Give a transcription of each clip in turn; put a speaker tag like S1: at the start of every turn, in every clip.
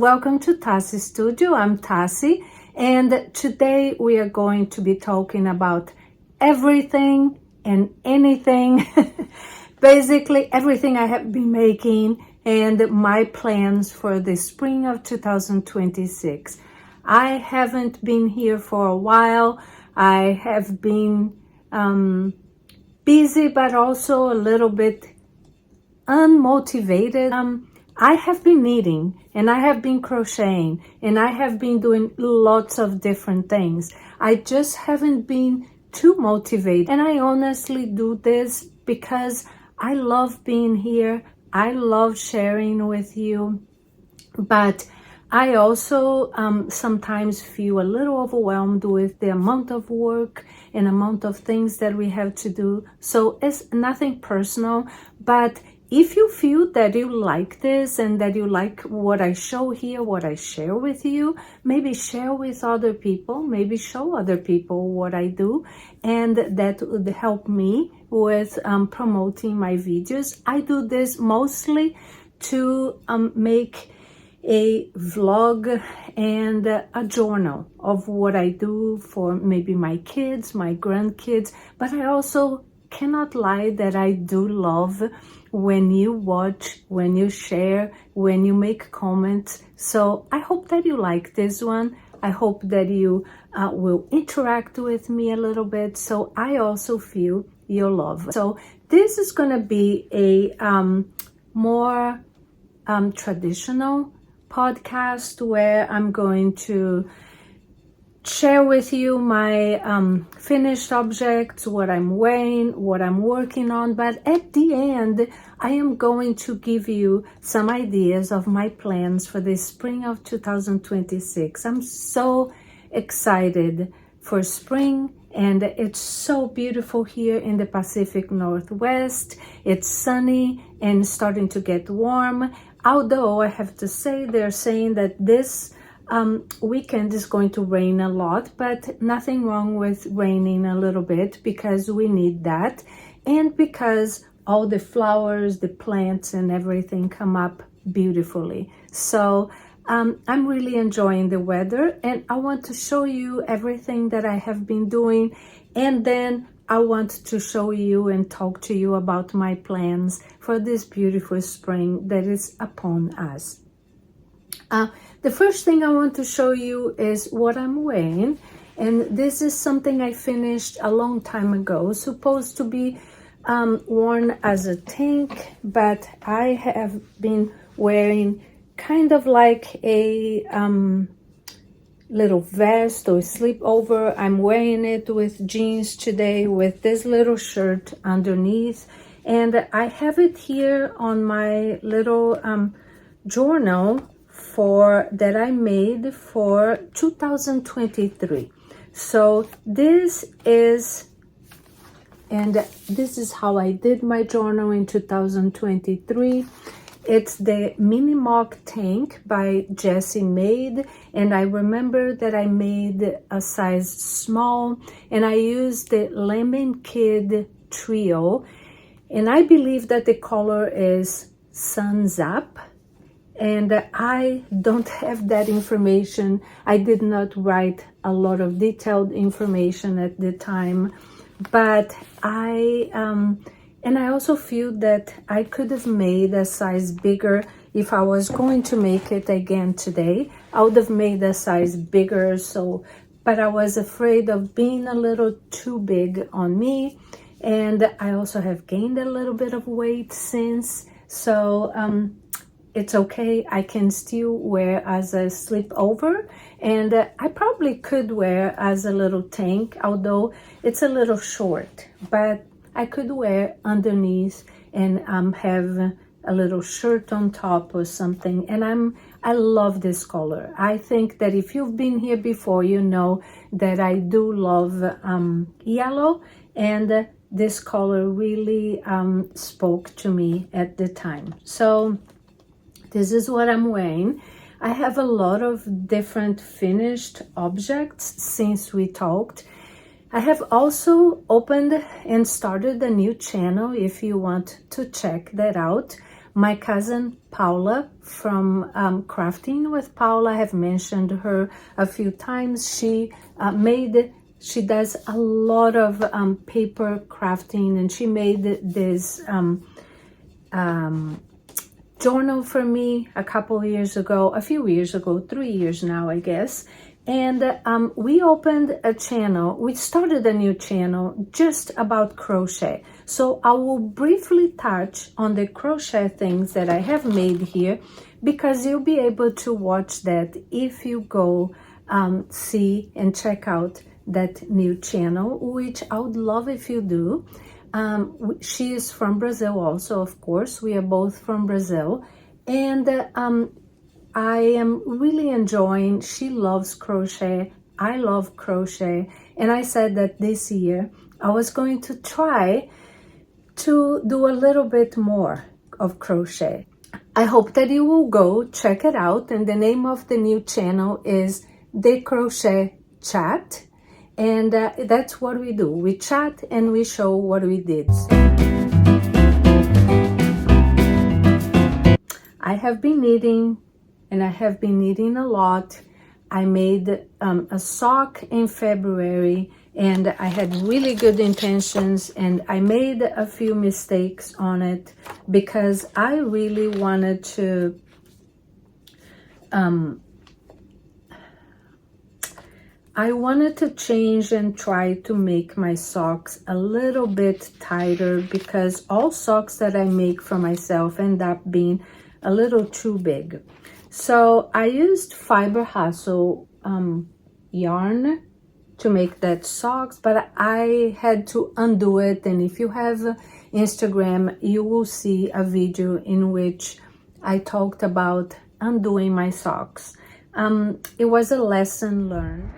S1: welcome to TaciStudio. I'm Taci, and today we are going to be talking about everything and anything, basically everything I have been making and my plans for the spring of 2026. I haven't been here for a while. I have been busy, but also a little bit unmotivated. I have been knitting and I have been crocheting and I have been doing lots of different things. I just haven't been too motivated, and I honestly do this because I love being here. I love sharing with you, but I also sometimes feel a little overwhelmed with the amount of work and amount of things that we have to do. So it's nothing personal, but if you feel that you like this and that you like what I show here, what I share with you, maybe share with other people, maybe show other people what I do, and that would help me with promoting my videos. I do this mostly to make a vlog and a journal of what I do for maybe my kids, my grandkids, but I also cannot lie that I do love when you watch, when you share, when you make comments. So I hope that you like this one. I hope that you will interact with me a little bit, so I also feel your love. So this is going to be a more traditional podcast where I'm going to share with you my finished objects, what I'm wearing, what I'm working on, but at the end I am going to give you some ideas of my plans for the spring of 2026. I'm so excited for spring, and it's so beautiful here in the Pacific Northwest. It's sunny and starting to get warm, although I have to say they're saying that this weekend is going to rain a lot, but nothing wrong with raining a little bit because we need that, and because all the flowers, the plants and everything come up beautifully. So I'm really enjoying the weather, and I want to show you everything that I have been doing, and then I want to show you and talk to you about my plans for this beautiful spring that is upon us. The first thing I want to show you is what I'm wearing, and this is something I finished a long time ago, supposed to be worn as a tank, but I have been wearing kind of like a little vest or slip over. I'm wearing it with jeans today with this little shirt underneath, and I have it here on my little journal that I made for 2023. So this is how I did my journal in 2023. It's the Mini Mock Tank by Jessie made, and I remember that I made a size small, and I used the Lemon Kid Trio, and I believe that the color is Suns Up. And I don't have that information. I did not write a lot of detailed information at the time, but I also feel that I could have made a size bigger if I was going to make it again today. I would have made a size bigger, but I was afraid of being a little too big on me, and I also have gained a little bit of weight since, so it's okay. I can still wear as a slip over, and I probably could wear as a little tank, although it's a little short, but I could wear underneath and have a little shirt on top or something. And I love this color. I think that if you've been here before, you know that I do love yellow, and this color really spoke to me at the time. So this is what I'm wearing. I have a lot of different finished objects since we talked. I have also opened and started a new channel if you want to check that out. My cousin Paula from Crafting with Paula, I have mentioned her a few times. She does a lot of paper crafting, and she made this journal for me a few years ago, 3 years now, I guess. And we started a new channel just about crochet. So I will briefly touch on the crochet things that I have made here, because you'll be able to watch that if you go see and check out that new channel, which I would love if you do. She is from Brazil also, of course. We are both from Brazil. And I am really enjoying, she loves crochet, I love crochet. And I said that this year I was going to try to do a little bit more of crochet. I hope that you will go check it out. And the name of the new channel is The Crochet Chat. And that's what we do. We chat and we show what we did. I have been knitting, and I have been knitting a lot. I made a sock in February, and I had really good intentions, and I made a few mistakes on it because I really wanted to change and try to make my socks a little bit tighter, because all socks that I make for myself end up being a little too big. So I used Fiber Hustle yarn to make that socks, but I had to undo it. And if you have Instagram, you will see a video in which I talked about undoing my socks. It was a lesson learned.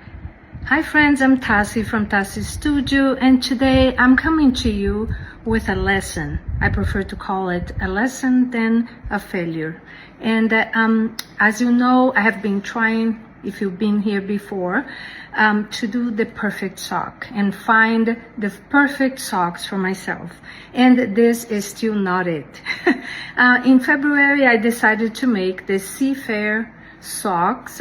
S1: Hi friends, I'm Tassi from TaciStudio, and today I'm coming to you with a lesson. I prefer to call it a lesson than a failure. And as you know, I have been trying, if you've been here before, to do the perfect sock and find the perfect socks for myself. And this is still not it. In February, I decided to make the Seafair socks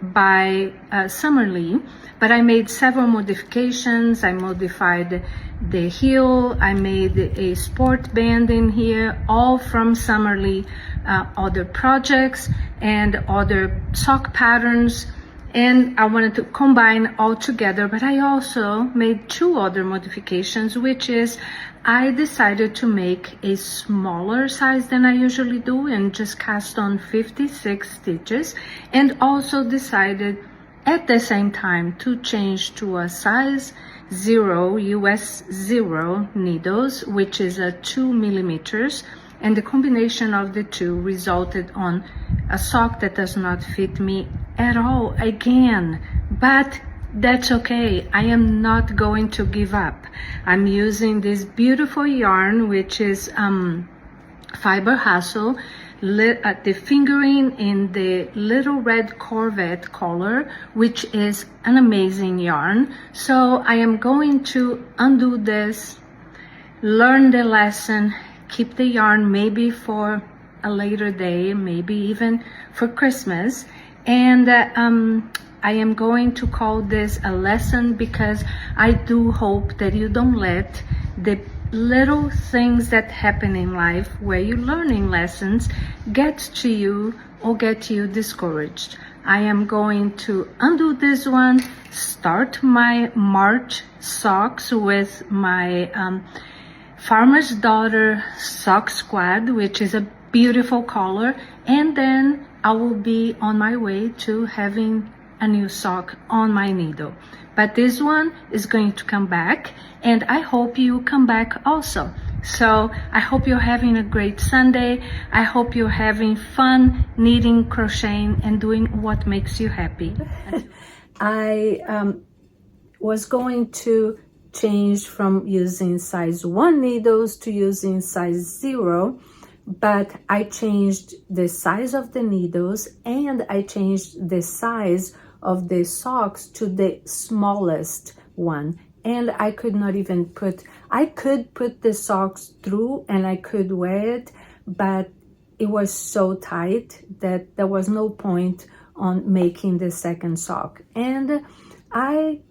S1: by Summerlee, but I made several modifications. I modified the heel, I made a sport band in here, all from Summerlee, other projects and other sock patterns, and I wanted to combine all together. But I also made 2 other modifications, which is I decided to make a smaller size than I usually do and just cast on 56 stitches, and also decided at the same time to change to a size 0 US 0 needles, which is a 2 millimeters, and the combination of the two resulted on a sock that does not fit me at all again. But that's okay. I am not going to give up. I'm using this beautiful yarn, which is Fiber Hustle, the fingering in the Little Red Corvette color, which is an amazing yarn. So I am going to undo this, learn the lesson, keep the yarn maybe for a later day, maybe even for Christmas. And I am going to call this a lesson, because I do hope that you don't let the little things that happen in life where you're learning lessons get to you or get you discouraged. I am going to undo this one, start my March socks with my Farmer's Daughter Sock Squad, which is a beautiful color, and then I will be on my way to having a new sock on my needle. But this one is going to come back, and I hope you come back also. So I hope you're having a great Sunday. I hope you're having fun knitting, crocheting, and doing what makes you happy. I was going to change from using size 1 needles to using size 0, but I changed the size of the needles and I changed the size of the socks to the smallest one. And I could not even I could put the socks through and I could wear it, but it was so tight that there was no point on making the second sock. And I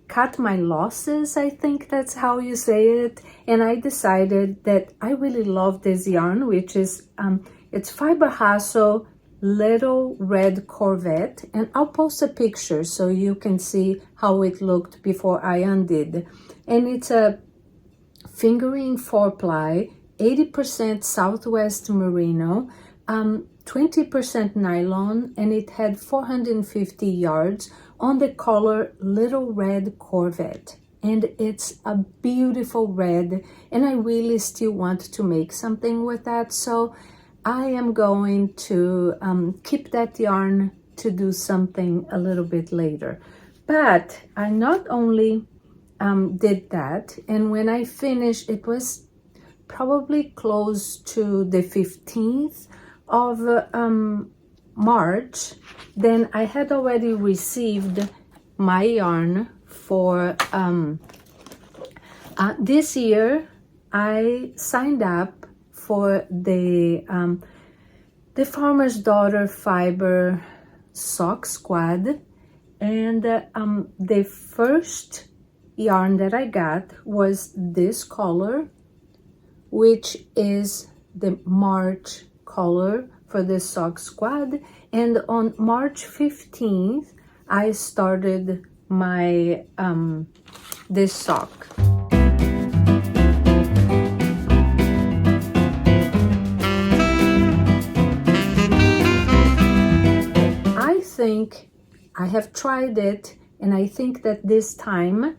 S1: cut my losses, I think that's how you say it, and I decided that I really love this yarn, which is it's Fiber Hustle Little Red Corvette, and I'll post a picture so you can see how it looked before I undid. And it's a fingering 4-ply, 80% Southwest Merino, 20% nylon, and it had 450 yards on the color Little Red Corvette. And it's a beautiful red, and I really still want to make something with that, so I am going to keep that yarn to do something a little bit later. But I not only did that, and when I finished, it was probably close to the 15th of March, then I had already received my yarn for this year. I signed up for the Farmer's Daughter Fiber Sock Squad, and the first yarn that I got was this color, which is the March color for the sock squad. And on March 15th I started my this sock. I think I have tried it, and I think that this time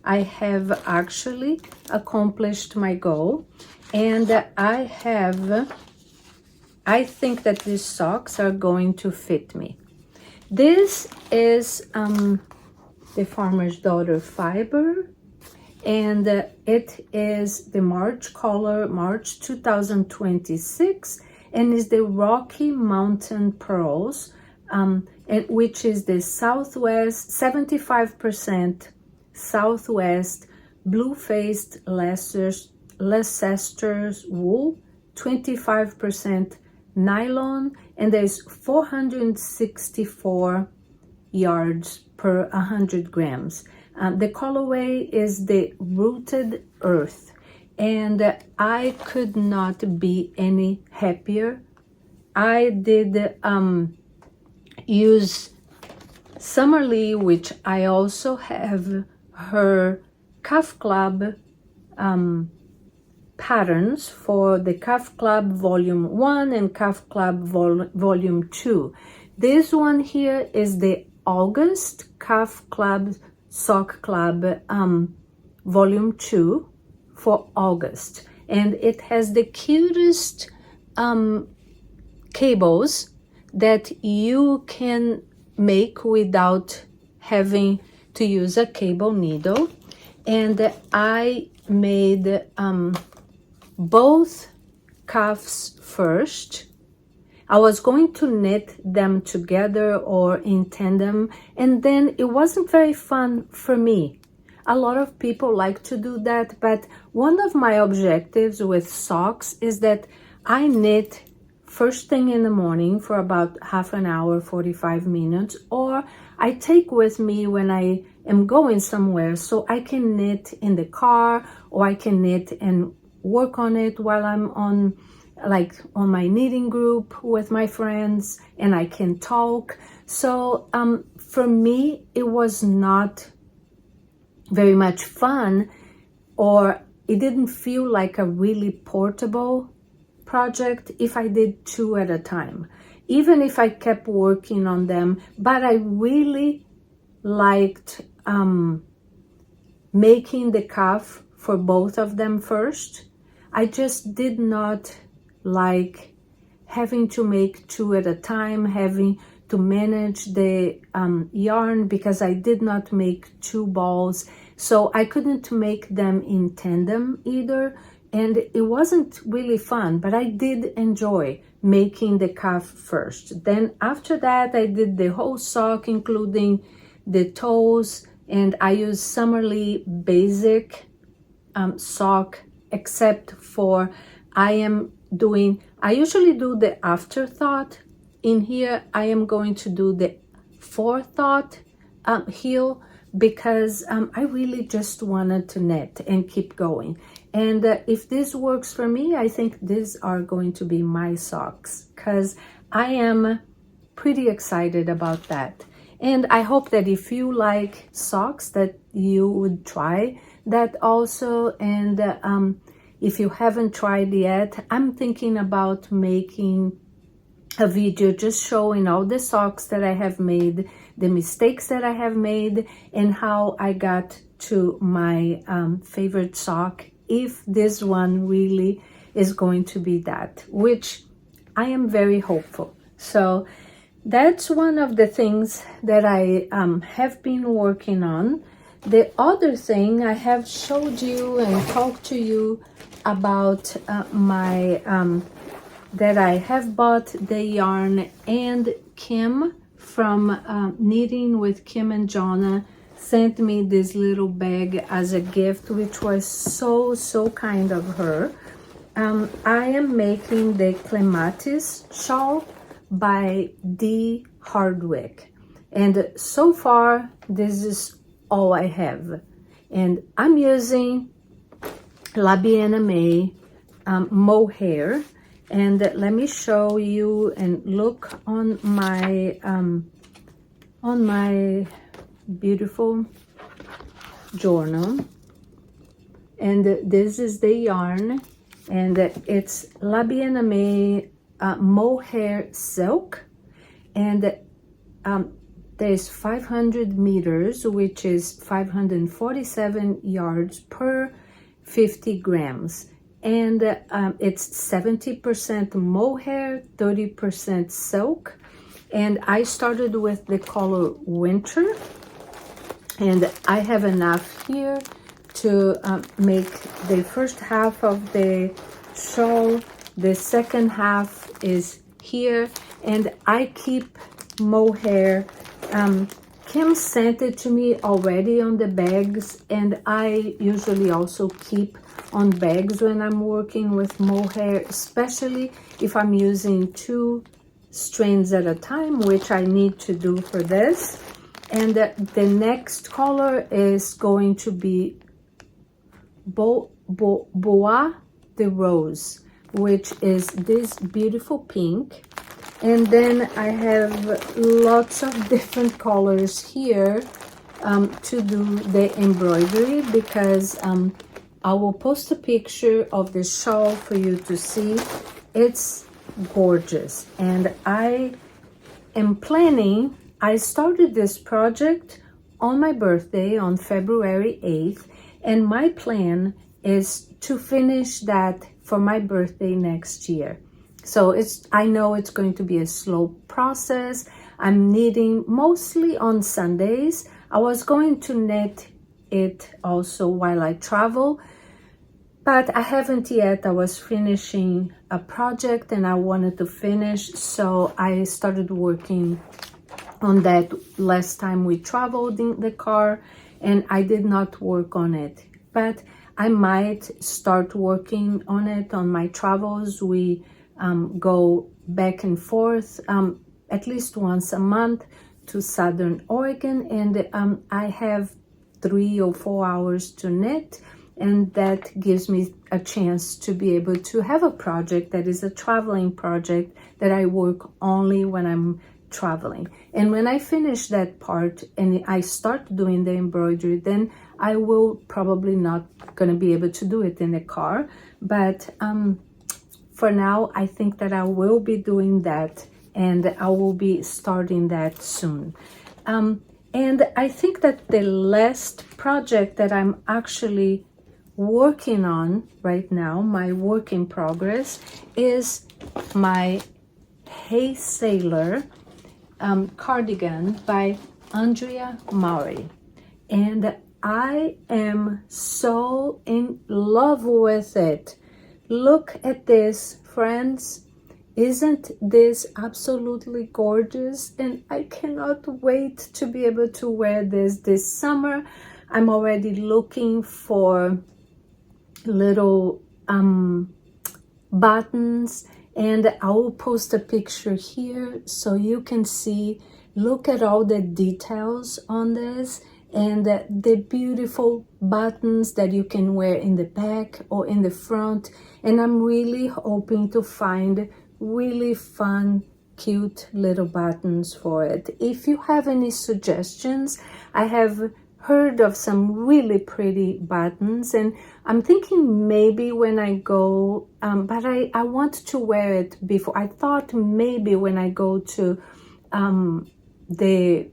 S1: I have actually accomplished my goal, and I think that these socks are going to fit me. This is the Farmer's Daughter fiber, and it is the March color, March 2026, and is the Rocky Mountain Pearls, which is the Southwest, 75% Southwest blue-faced Leicester's wool, 25% nylon, and there's 464 yards per 100 grams. The colorway is the Rooted Earth, and I could not be any happier. I did use Summerlee, which I also have her Cuff Club patterns for the Cuff Club Volume 1 and Cuff Club Volume 2. This one here is the August Cuff Club Sock Club Volume 2 for August, and it has the cutest cables that you can make without having to use a cable needle. And I made both cuffs first. I was going to knit them together or in tandem, and then it wasn't very fun for me. A lot of people like to do that, but one of my objectives with socks is that I knit first thing in the morning for about half an hour, 45 minutes, or I take with me when I am going somewhere, so I can knit in the car, or I can knit and work on it while I'm on my knitting group with my friends, and I can talk. So for me, it was not very much fun, or it didn't feel like a really portable project if I did two at a time, even if I kept working on them. But I really liked making the cuff for both of them first. I just did not like having to make two at a time, having to manage the yarn, because I did not make two balls, so I couldn't make them in tandem either, and it wasn't really fun. But I did enjoy making the cuff first. Then after that, I did the whole sock, including the toes, and I used Summerlee basic sock, except for I I usually do the afterthought. In here, I am going to do the forethought heel because I really just wanted to knit and keep going. And if this works for me, I think these are going to be my socks because I am pretty excited about that. And I hope that if you like socks, that you would try that also. And if you haven't tried yet, I'm thinking about making a video just showing all the socks that I have made, the mistakes that I have made, and how I got to my favorite sock, if this one really is going to be that, which I am very hopeful. So that's one of the things that I have been working on. The other thing I have showed you and talked to you about my that I have bought the yarn, and Kim from Knitting with Kim and Jonna sent me this little bag as a gift, which was so kind of her. I am making the clematis shawl by Dee Hardwicke, and so far this is all I have, and I'm using La Bien-Aimée mohair. And let me show you and look on my beautiful journal. And this is the yarn, and it's La Bien-Aimée mohair silk, and there's 500 meters, which is 547 yards per 50 grams. And it's 70% mohair, 30% silk. And I started with the color winter, and I have enough here to make the first half of the shawl. The second half is here, and I keep mohair. Kim sent it to me already on the bags, and I usually also keep on bags when I'm working with mohair, especially if I'm using 2 strands at a time, which I need to do for this. And the next color is going to be Bois de Rose, which is this beautiful pink. And then I have lots of different colors here to do the embroidery, because I will post a picture of the shawl for you to see. It's gorgeous, and I am planning, I started this project on my birthday on February 8th, and my plan is to finish that for my birthday next year. So I know it's going to be a slow process. I'm knitting mostly on Sundays. I was going to knit it also while I travel, but I haven't yet. I was finishing a project and I wanted to finish, so I started working on that last time we traveled in the car, and I did not work on it, but I might start working on it on my travels. We go back and forth at least once a month to Southern Oregon, and I have 3 or 4 hours to knit, and that gives me a chance to be able to have a project that is a traveling project that I work only when I'm traveling. And when I finish that part and I start doing the embroidery, then I will probably not gonna be able to do it in the car, but for now I think that I will be doing that, and I will be starting that soon. And I think that the last project that I'm actually working on right now, my work in progress, is my Hey Sailor cardigan by Andrea Mowry. And I am so in love with it. Look at this, friends. Isn't this absolutely gorgeous? And I cannot wait to be able to wear this summer. I'm already looking for little buttons and I will post a picture here so you can see, look at all the details on this, and the beautiful buttons that you can wear in the back or in the front. And I'm really hoping to find really fun, cute little buttons for it. If you have any suggestions, I have heard of some really pretty buttons, and I'm thinking maybe when I go, but I want to wear it before. I thought maybe when I go to the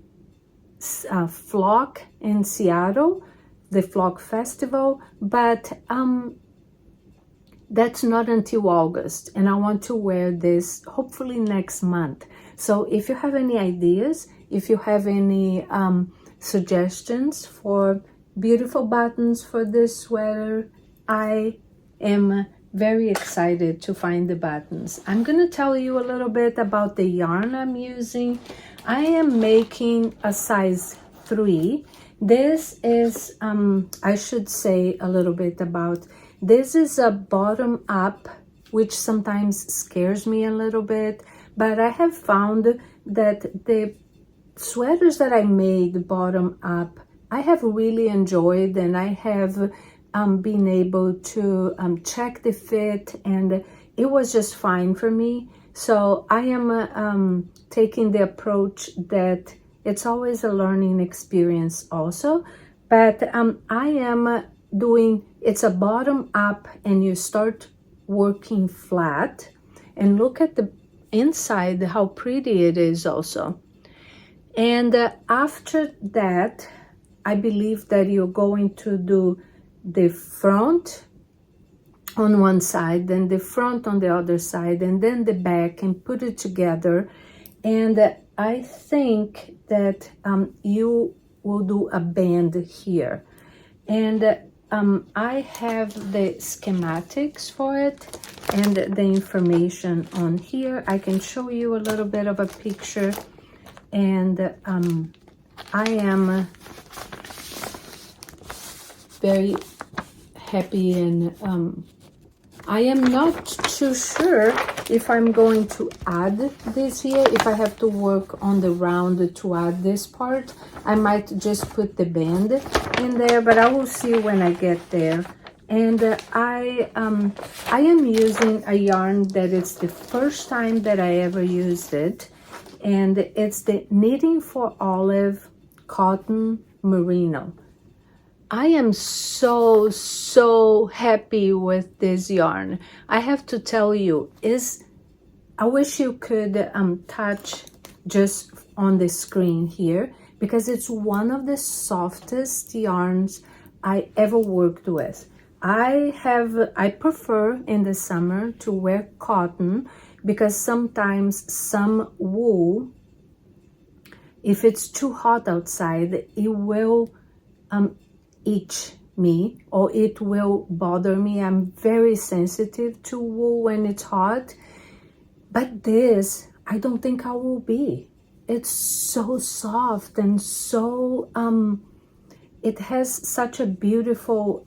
S1: Flock in Seattle, the Flock Festival, but that's not until August, and I want to wear this hopefully next month. So if you have any ideas, if you have any suggestions for beautiful buttons for this sweater, I am very excited to find the buttons. I'm going to tell you a little bit about the yarn I'm using. I am making a size 3. This is, I should say a little bit about, this is a bottom up, which sometimes scares me a little bit, but I have found that the sweaters that I made bottom up, I have really enjoyed, and I have been able to check the fit, and it was just fine for me. So I am taking the approach that it's always a learning experience also, but I am doing, it's a bottom up, and you start working flat, and look at the inside, how pretty it is also. And after that, I believe that you're going to do the front on one side, then the front on the other side, and then the back, and put it together. And I think that you will do a band here. And I have the schematics for it and the information on here. I can show you a little bit of a picture. And I am very happy, and I am not too sure if I'm going to add this here. If I have to work on the round to add this part, I might just put the band in there, but I will see when I get there. And I am using a yarn that it's the first time that I ever used it, and it's the Knitting for Olive Cotton Merino. I am so happy with this yarn. I have to tell you, I wish you could touch just on the screen here, because it's one of the softest yarns I ever worked with. I prefer in the summer to wear cotton, because sometimes some wool, if it's too hot outside, it will itch me, or it will bother me. I'm very sensitive to wool when it's hot, but this, I don't think I will be. It's so soft, and so it has such a beautiful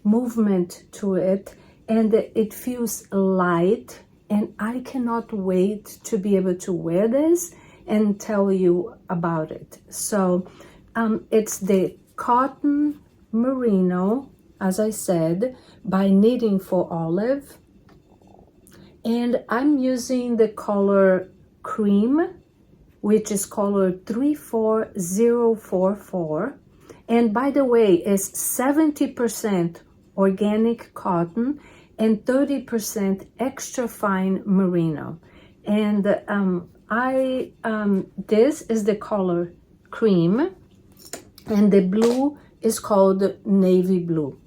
S1: movement to it, and it feels light, and I cannot wait to be able to wear this and tell you about it. So it's the Cotton Merino, as I said, by Knitting for Olive, and I'm using the color Cream, which is color 34044, and by the way, it's 70% organic cotton and 30% extra fine merino. And this is the color Cream, and the blue is called Navy Blue.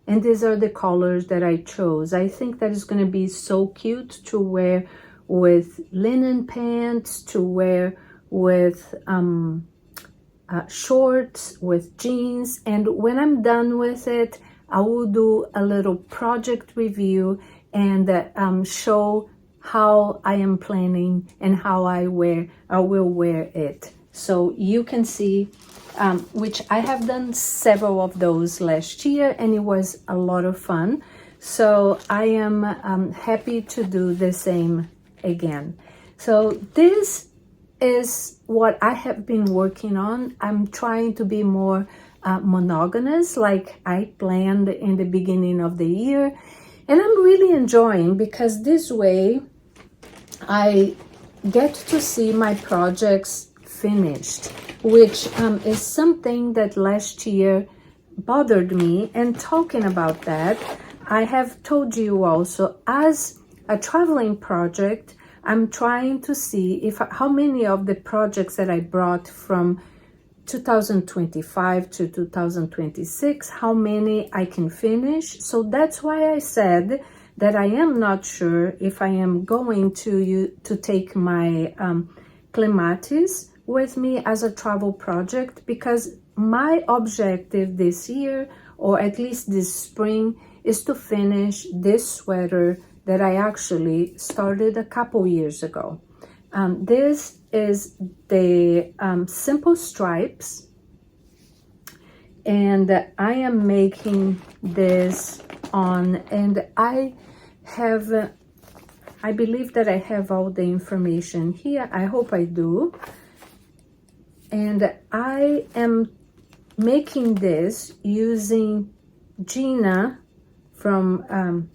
S1: And these are the colors that I chose. I think that is going to be so cute to wear with linen pants, to wear with shorts, with jeans. And when I'm done with it, I will do a little project review and show how I am planning and how I will wear it. So you can see, which I have done several of those last year, and it was a lot of fun. So I am happy to do the same again. So this is what I have been working on. I'm trying to be more monogamous, like I planned in the beginning of the year. And I'm really enjoying, because this way I get to see my projects finished, which is something that last year bothered me. And talking about that, I have told you also, as a traveling project, I'm trying to see how many of the projects that I brought from 2025 to 2026, how many I can finish. So that's why I said that I am not sure if I am going to take my clematis with me as a travel project, because my objective this year, or at least this spring, is to finish this sweater that I actually started a couple years ago. This is the simple stripes, and I am making this on, and I believe that I have all the information here. I hope I do. And I am making this using Gina from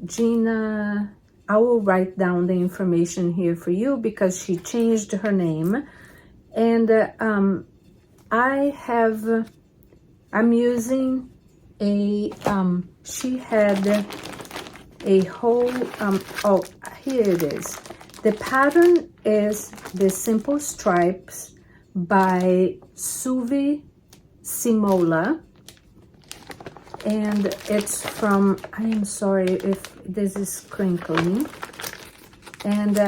S1: Gina. I will write down the information here for you, because she changed her name. And I'm using a, she had a whole, oh, here it is. The pattern is the Simple Stripes by Suvi Simola. And it's from, I am sorry if this is crinkling. And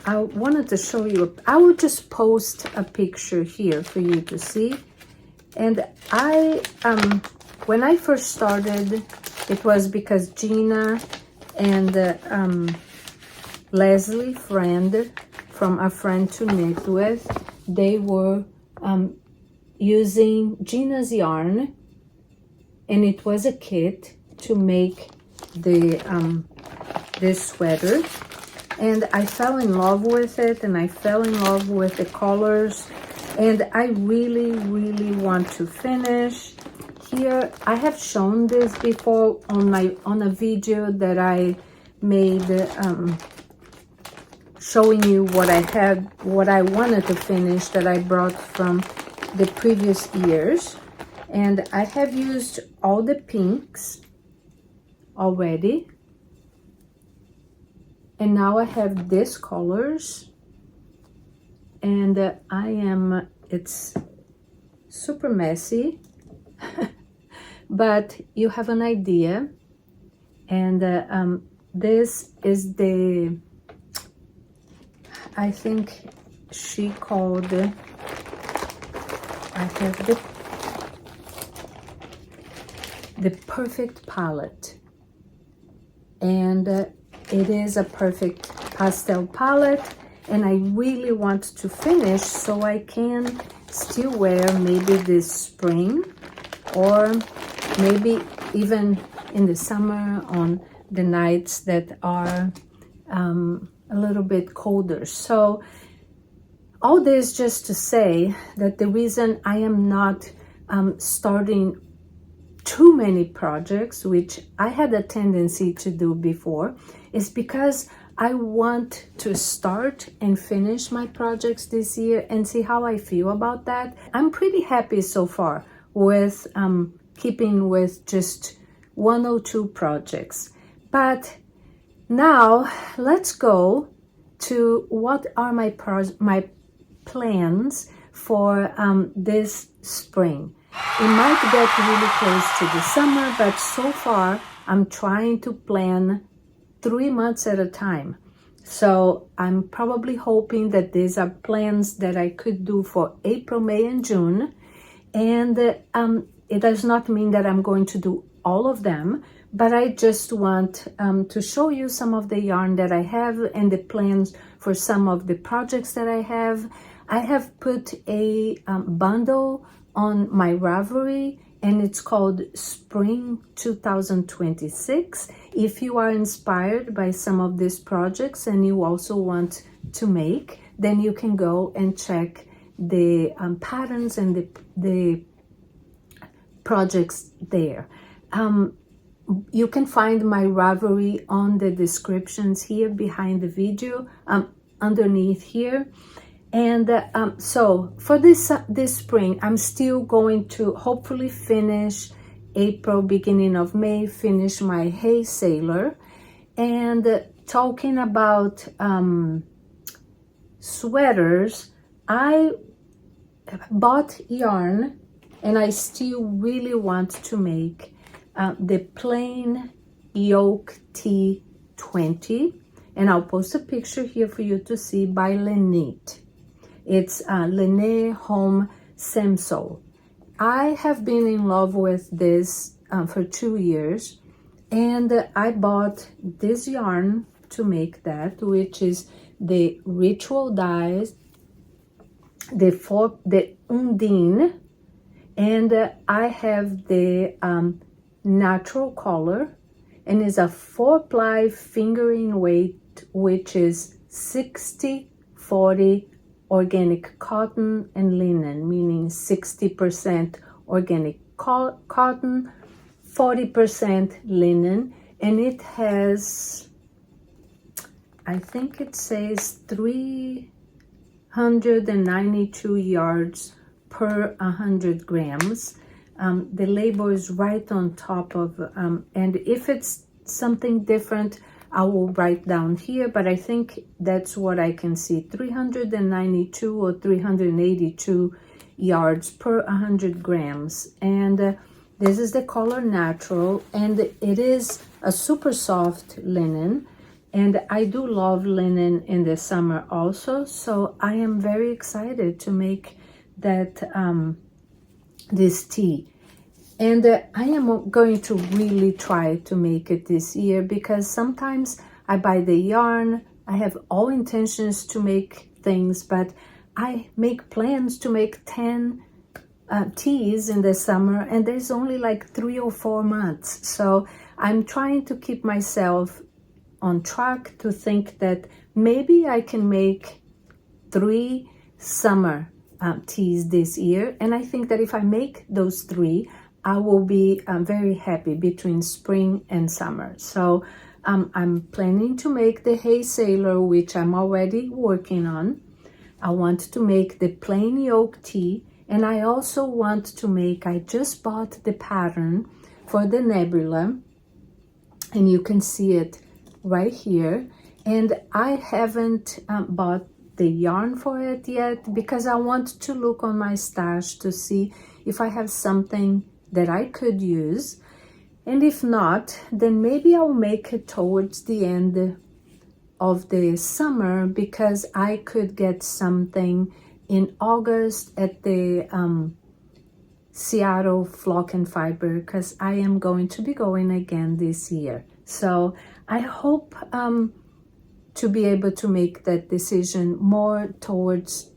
S1: I wanted to show you, I will just post a picture here for you to see. And when I first started, it was because Gina and Leslie, friend from A Friend to Knit With, they were using Gina's yarn, and it was a kit to make the this sweater. And I fell in love with it, and I fell in love with the colors, and I really, really want to finish. Here, I have shown this before on a video that I made showing you what I wanted to finish that I brought from the previous years. And I have used all the pinks already. And now I have these colors, and it's super messy, but you have an idea. And this is I think she called, I have the perfect palette, and it is a perfect pastel palette, and I really want to finish so I can still wear maybe this spring, or maybe even in the summer on the nights that are a little bit colder. So all this just to say that the reason I am not starting too many projects, which I had a tendency to do before, is because I want to start and finish my projects this year and see how I feel about that. I'm pretty happy so far with keeping with just 1 or 2 projects. But now let's go to what are my plans for this spring. It might get really close to the summer, but so far I'm trying to plan 3 months at a time. So I'm probably hoping that these are plans that I could do for April, May, and June. And it does not mean that I'm going to do all of them, but I just want to show you some of the yarn that I have and the plans for some of the projects that I have. I have put a bundle on my Ravelry, and it's called Spring 2026. If you are inspired by some of these projects and you also want to make, then you can go and check the patterns and the projects there. You can find my Ravelry on the descriptions here behind the video, underneath here. And so for this spring, I'm still going to hopefully finish April, beginning of May, finish my Hey Sailor. And talking about sweaters, I bought yarn, and I still really want to make the plain yoke tee 20, and I'll post a picture here for you to see, by Lenite. It's Lene Home Semsole. I have been in love with this for 2 years, and I bought this yarn to make that, which is the Ritual Dyes, the Undine, and I have the Natural Color, and it's a 4-ply fingering weight, which is 60-40 organic cotton and linen, meaning 60% organic cotton, 40% linen, and it has, I think it says 392 yards per 100 grams. The label is right on top of, and if it's something different, I will write down here, but I think that's what I can see, 392 or 382 yards per 100 grams. And this is the color Natural, and it is a super soft linen, and I do love linen in the summer also, so I am very excited to make that this tee. And I am going to really try to make it this year, because sometimes I buy the yarn, I have all intentions to make things, but I make plans to make 10 tees in the summer, and there's only like 3 or 4 months. So I'm trying to keep myself on track to think that maybe I can make 3 summer tees this year. And I think that if I make those 3, I will be very happy between spring and summer. So I'm planning to make the Hey Sailor, which I'm already working on. I want to make the plain yoke tee, and I also want to make, I just bought the pattern for the nebula, and you can see it right here. And I haven't bought the yarn for it yet, because I want to look on my stash to see if I have something that I could use, and if not, then maybe I'll make it towards the end of the summer, because I could get something in August at the Seattle Flock and Fiber, because I am going to be going again this year. So I hope to be able to make that decision more towards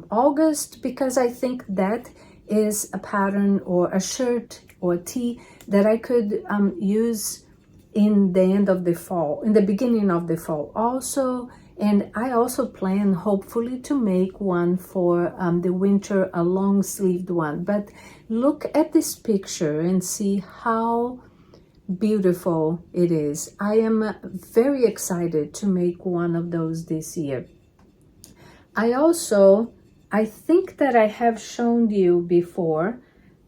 S1: August, because I think that is a pattern or a shirt or a tee that I could use in the end of the fall, in the beginning of the fall also. And I also plan hopefully to make one for the winter, a long sleeved one. But look at this picture and see how beautiful it is. I am very excited to make one of those this year. I think that I have shown you before,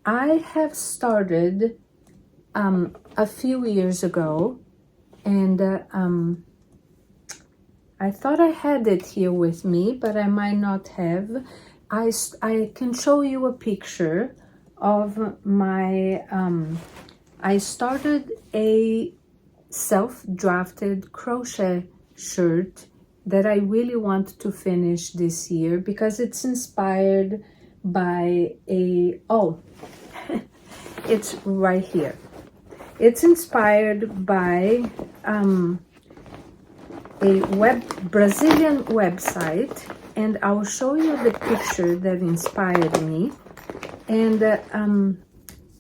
S1: I have started a few years ago, and I thought I had it here with me, but I might not have. I can show you a picture of my, I started a self-drafted crochet shirt that I really want to finish this year, because it's inspired by it's right here. It's inspired by a Brazilian website, and I'll show you the picture that inspired me. And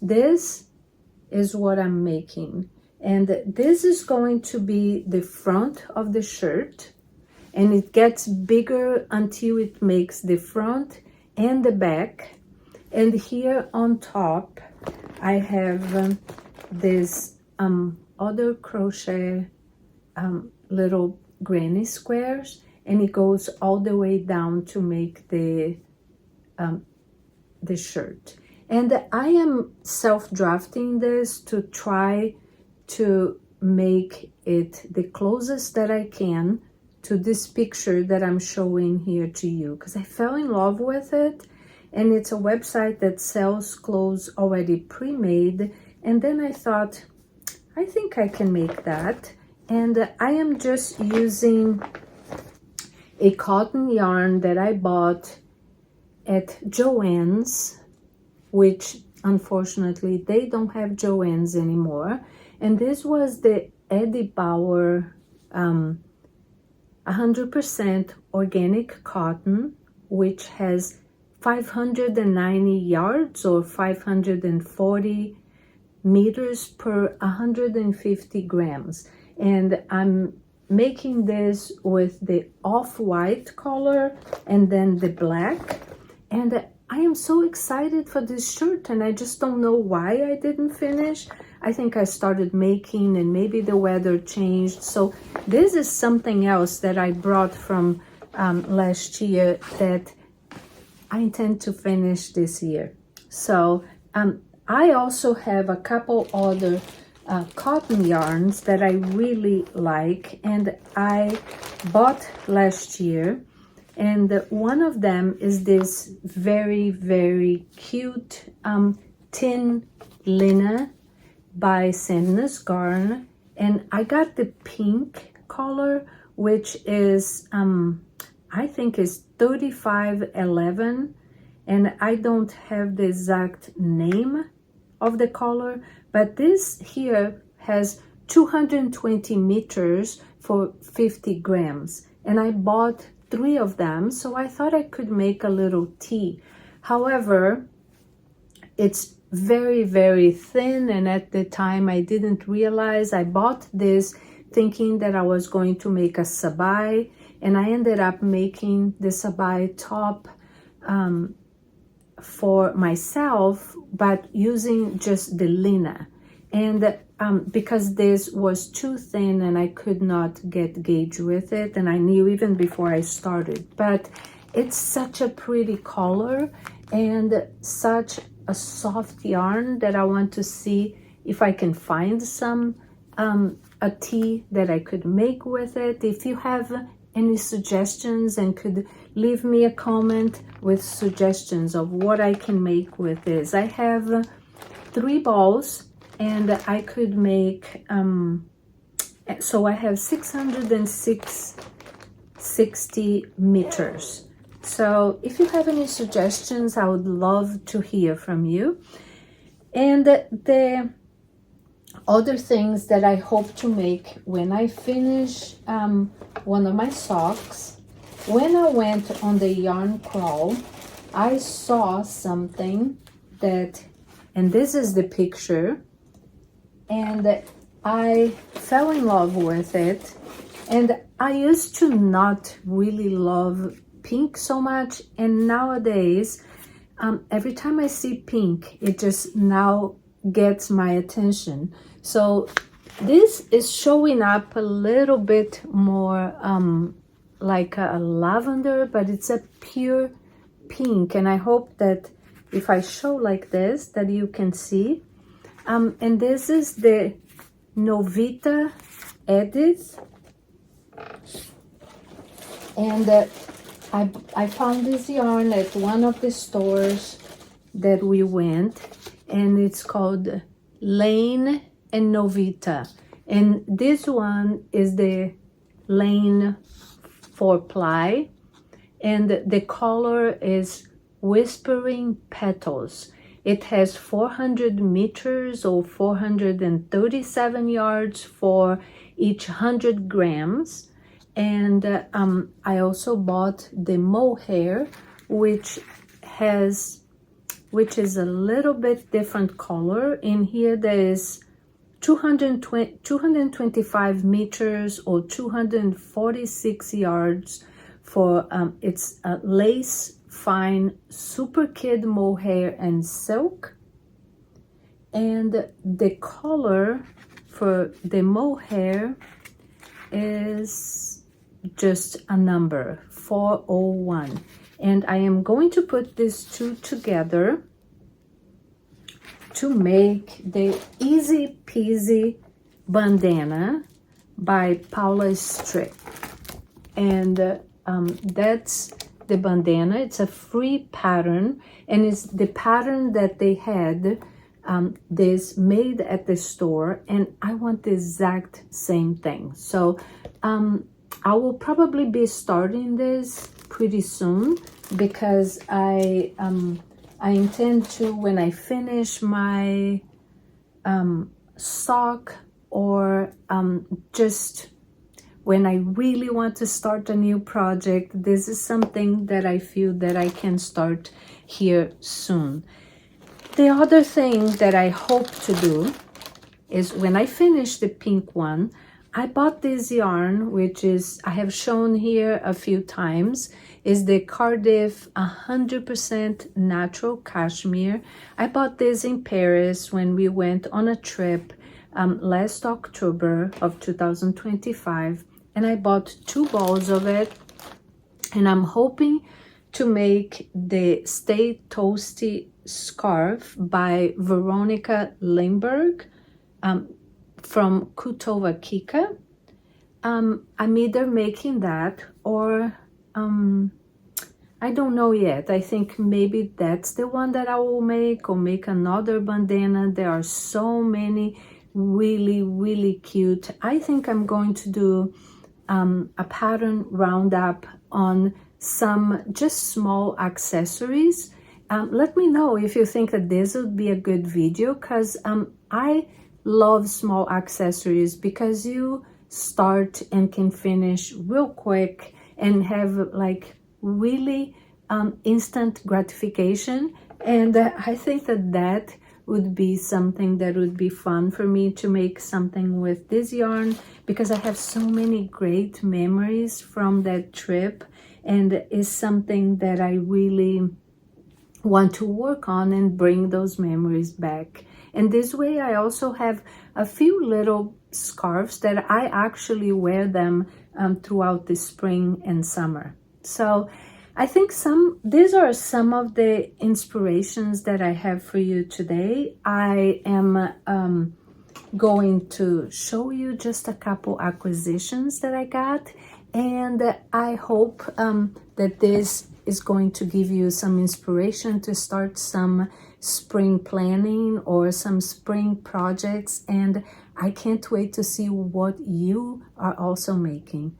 S1: this is what I'm making. And this is going to be the front of the shirt. And it gets bigger until it makes the front and the back. And here on top, I have this other crochet little granny squares, and it goes all the way down to make the shirt. And I am self-drafting this to try to make it the closest that I can to this picture that I'm showing here to you, because I fell in love with it. And it's a website that sells clothes already pre-made. And then I thought, I think I can make that. And I am just using a cotton yarn that I bought at Joann's, which unfortunately they don't have Joann's anymore. And this was the Eddie Bauer 100% organic cotton, which has 590 yards or 540 meters per 150 grams. And I'm making this with the off-white color and then the black. And I am so excited for this shirt, and I just don't know why I didn't finish. I think I started making and maybe the weather changed. So this is something else that I brought from last year that I intend to finish this year. So I also have a couple other cotton yarns that I really like, and I bought last year. And one of them is this very, very cute tin linen by Sandnes Garn. And I got the pink color, which is, I think is 3511. And I don't have the exact name of the color, but this here has 220 meters for 50 grams. And I bought 3 of them, so I thought I could make a little tee. However, it's very, very thin, and at the time I didn't realize. I bought this thinking that I was going to make a sabai, and I ended up making the sabai top for myself, but using just the linen. And because this was too thin and I could not get gauge with it, and I knew even before I started, but it's such a pretty color and such a soft yarn that I want to see if I can find some a tee that I could make with it. If you have any suggestions, and could leave me a comment with suggestions of what I can make with this. I have 3 balls, and I could make so I have 660 meters. So if you have any suggestions, I would love to hear from you. And the other things that I hope to make when I finish one of my socks, when I went on the yarn crawl, I saw something that, and this is the picture, and I fell in love with it. And I used to not really love pink so much, and nowadays every time I see pink, it just now gets my attention. So this is showing up a little bit more like a lavender, but it's a pure pink, and I hope that if I show like this that you can see. And this is the Novita Edith, and I found this yarn at one of the stores that we went, and it's called Lane and Novita, and this one is the Lane 4-ply, and the color is Whispering Petals. It has 400 meters or 437 yards for each 100 grams. And I also bought the mohair, which has which is a little bit different color. In here there is 225 meters or 246 yards for it's lace, fine, super kid mohair and silk. And the color for the mohair is just a number, 401. And I am going to put these two together to make the Easy Peasy bandana by Paula Strick. And that's the bandana. It's a free pattern, and it's the pattern that they had this made at the store, and I want the exact same thing. So I will probably be starting this pretty soon, because I intend to, when I finish my sock, or just when I really want to start a new project, this is something that I feel that I can start here soon. The other thing that I hope to do is, when I finish the pink one, I bought this yarn, which is, I have shown here a few times, is the Cardigan 100% natural cashmere. I bought this in Paris when we went on a trip last October of 2025, and I bought 2 balls of it, and I'm hoping to make the Stay Toasty scarf by Veronica Lindbergh from Kutova Kika. I'm either making that, or I don't know yet. I think maybe that's the one that I will make, or make another bandana. There are so many really cute. I think I'm going to do a pattern roundup on some just small accessories. Let me know if you think that this would be a good video, because I love small accessories, because you start and can finish real quick and have like really instant gratification. And I think that that would be something that would be fun for me to make something with this yarn, because I have so many great memories from that trip, and it's something that I really want to work on and bring those memories back. And this way I also have a few little scarves that I actually wear them throughout the spring and summer. So I think these are some of the inspirations that I have for you today. I am going to show you just a couple acquisitions that I got, and I hope that this is going to give you some inspiration to start some spring planning or some spring projects, and I can't wait to see what you are also making.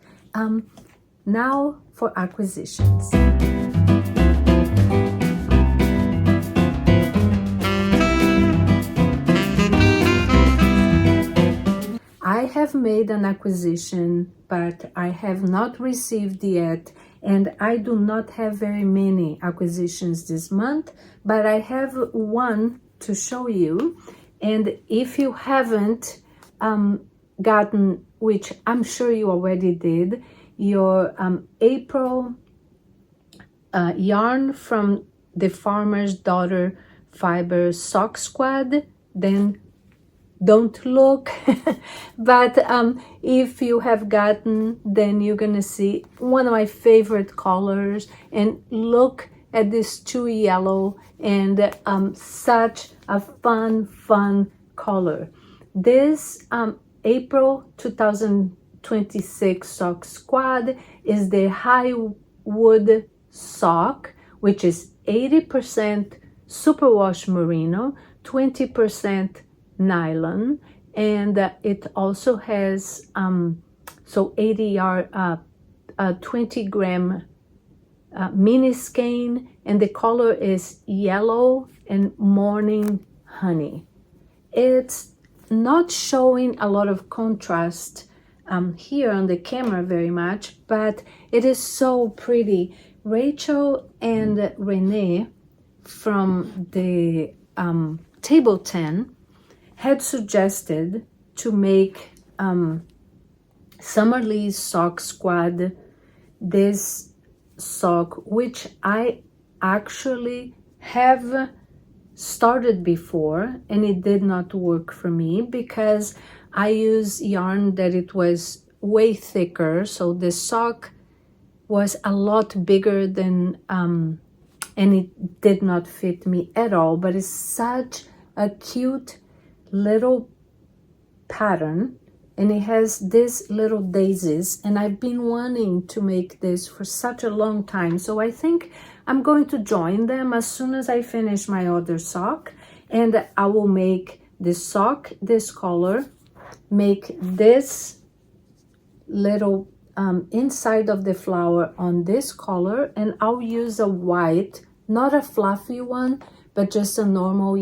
S1: Now for acquisitions. I have made an acquisition, but I have not received yet, and I do not have very many acquisitions this month, but I have one to show you. And if you haven't gotten, which I'm sure you already did, your April yarn from the Farmer's Daughter Fiber Sock Squad, then don't look. But if you have gotten, then you're gonna see one of my favorite colors, and look at this 2 yellow, and such a fun color. This April 2026 sock squad is the high wood sock, which is 80% superwash merino, 20% nylon, and it also has 80 yard 20 gram mini skein, and the color is yellow and morning honey. It's not showing a lot of contrast here on the camera very much, but it is so pretty. Rachel and Renee from the Table 10 had suggested to make Summer Lee's Sock Squad this sock, which I actually have started before, and it did not work for me because I used yarn that it was way thicker, so the sock was a lot bigger than and it did not fit me at all. But it's such a cute little pattern, and it has these little daisies, and I've been wanting to make this for such a long time. So I think I'm going to join them as soon as I finish my other sock, and I will make this sock this color, make this little inside of the flower on this color, and I'll use a white, not a fluffy one, but just a normal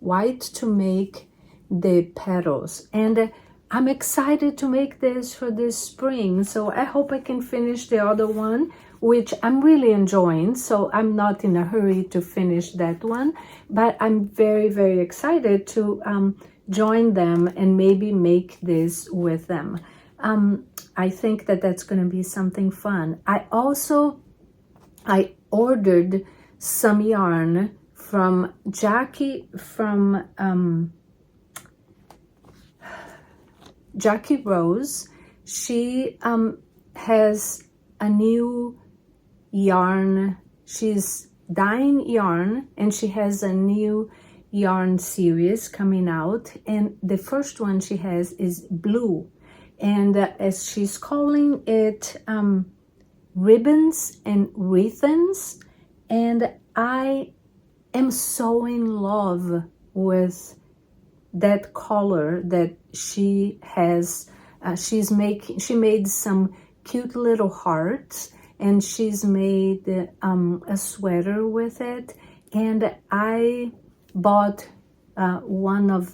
S1: white to make the petals. And I'm excited to make this for this spring, so I hope I can finish the other one, which I'm really enjoying, so I'm not in a hurry to finish that one, but I'm very, very excited to join them and maybe make this with them. I think that that's going to be something fun. I ordered some yarn from Jackie Rose. She has a new yarn. She's dyeing yarn, and she has a new yarn series coming out, and the first one she has is blue, and as she's calling it ribbons and wreathens, and I am so in love with that color that she has. She made some cute little hearts, and she's made a sweater with it, and I bought one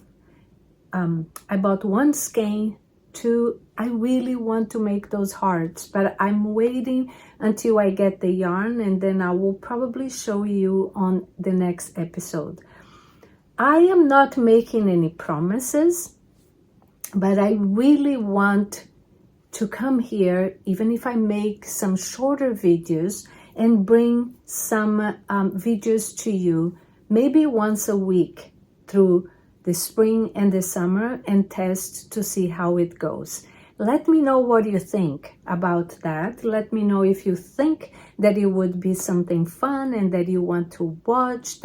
S1: skein too. I really want to make those hearts, but I'm waiting until I get the yarn, and then I will probably show you on the next episode. I am not making any promises, but I really want to come here, even if I make some shorter videos, and bring some videos to you, maybe once a week through the spring and the summer, and test to see how it goes. Let me know what you think about that. Let me know if you think that it would be something fun and that you want to watch,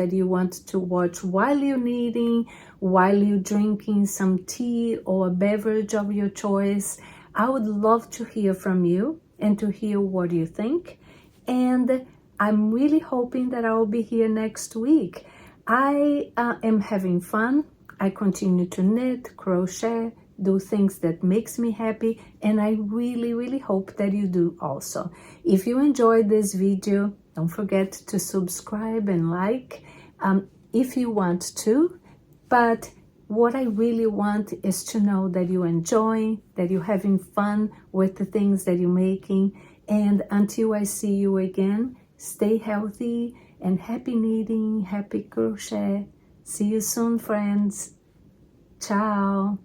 S1: while you're knitting, while you're drinking some tea or a beverage of your choice. I would love to hear from you and to hear what you think. And I'm really hoping that I will be here next week. I am having fun. I continue to knit, crochet, do things that makes me happy, and I really, really hope that you do also. If you enjoyed this video, don't forget to subscribe and like if you want to. But what I really want is to know that you enjoy, that you're having fun with the things that you're making. And until I see you again, stay healthy and happy knitting, happy crochet. See you soon, friends. Ciao.